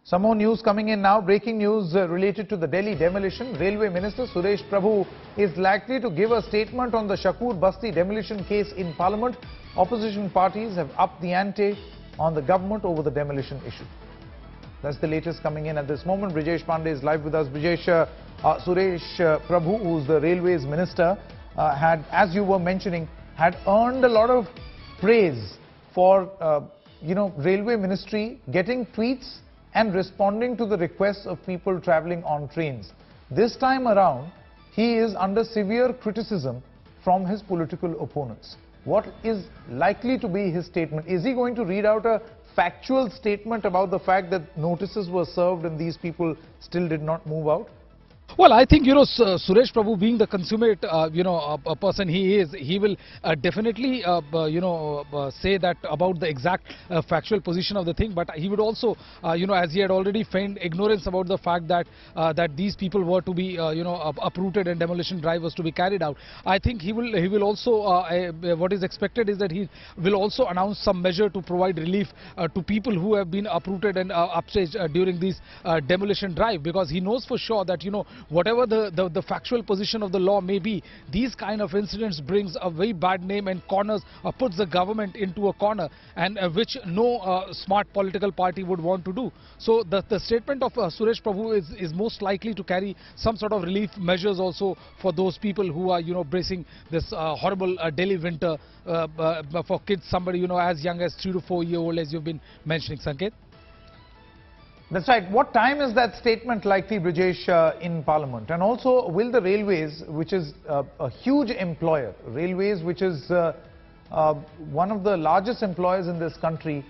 Some more news coming in now. Breaking news related to the Delhi demolition. Railway Minister Suresh Prabhu is likely to give a statement on the ShakurBasti demolition case in Parliament. Opposition parties have upped the ante on the government over the demolition issue. That's the latest coming in at this moment. Brijesh Pandey is live with us. Brijesh, Suresh Prabhu, who's the Railways Minister, had, as you were mentioning, had earned a lot of praise for, Railway Ministry getting tweets and responding to the requests of people travelling on trains. This time around, he is under severe criticism from his political opponents. What is likely to be his statement? Is he going to read out a factual statement about the fact that notices were served and these people still did not move out? Well, I think, Suresh Prabhu being the consummate, a person he is, he will definitely, say that about the exact factual position of the thing. But he would also, as he had already feigned ignorance about the fact that that these people were to be, uprooted and demolition drive was to be carried out. I think he will also, what is expected is that he will also announce some measure to provide relief to people who have been uprooted and upstaged during this demolition drive, because he knows for sure that, whatever the factual position of the law may be, these kind of incidents brings a very bad name and corners or puts the government into a corner, and which no smart political party would want to do. So the statement of Suresh Prabhu is most likely to carry some sort of relief measures also for those people who are bracing this horrible Delhi winter for kids, somebody as young as 3 to 4 year old, as you've been mentioning, Sanket. That's right. What time is that statement likely, Brijesh, in Parliament? And also, will the Railways, which is a huge employer, Railways, which is one of the largest employers in this country,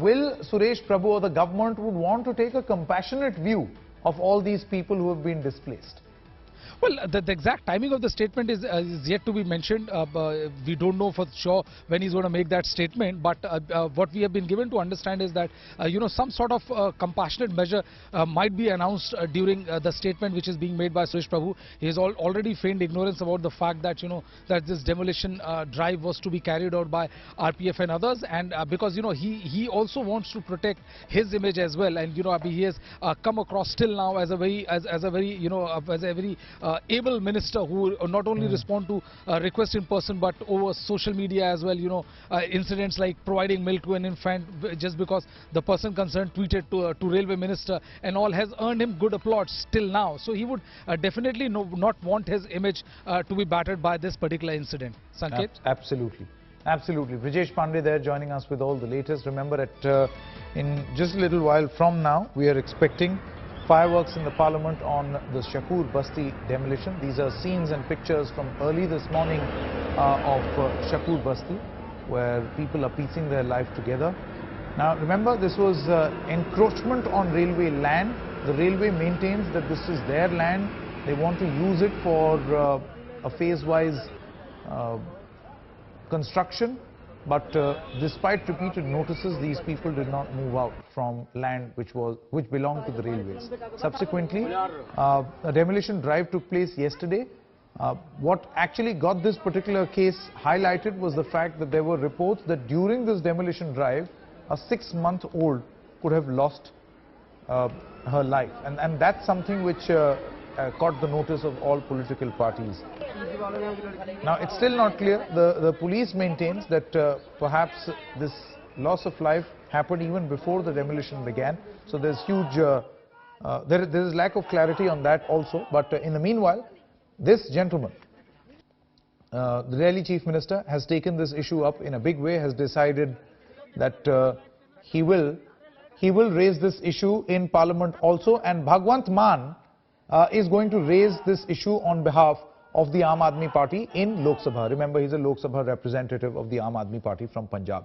will Suresh Prabhu or the government would want to take a compassionate view of all these people who have been displaced? Well, the exact timing of the statement is yet to be mentioned. We don't know for sure when he's going to make that statement. But what we have been given to understand is that, some sort of compassionate measure might be announced during the statement which is being made by Suresh Prabhu. He has already feigned ignorance about the fact that, that this demolition drive was to be carried out by RPF and others. And because, he also wants to protect his image as well. And, he has come across still now as a very, able minister who not only respond to requests in person but over social media as well. Incidents like providing milk to an infant just because the person concerned tweeted to railway minister and all has earned him good applause till now. So he would definitely not want his image to be battered by this particular incident. Sanket? Absolutely. Absolutely. Brijesh Pandey there joining us with all the latest. Remember that in just a little while from now, we are expecting fireworks in the Parliament on the ShakurBasti demolition. These are scenes and pictures from early this morning of ShakurBasti, where people are piecing their life together. Now remember, this was encroachment on railway land. The railway maintains that this is their land. They want to use it for a phase-wise construction. But despite repeated notices, these people did not move out from land which belonged to the railways. Subsequently, a demolition drive took place yesterday. What actually got this particular case highlighted was the fact that there were reports that during this demolition drive, a 6-month-old could have lost her life. And that's something which caught the notice of all political parties. Now, it's still not clear. The police maintains that perhaps this loss of life happened even before the demolition began. So there's huge, there is lack of clarity on that also. But in the meanwhile, this gentleman, the Delhi Chief Minister, has taken this issue up in a big way, has decided that he will raise this issue in Parliament also. And Bhagwant Mann is going to raise this issue on behalf of the Aam Aadmi Party in Lok Sabha. Remember, he's a Lok Sabha representative of the Aam Aadmi Party from Punjab.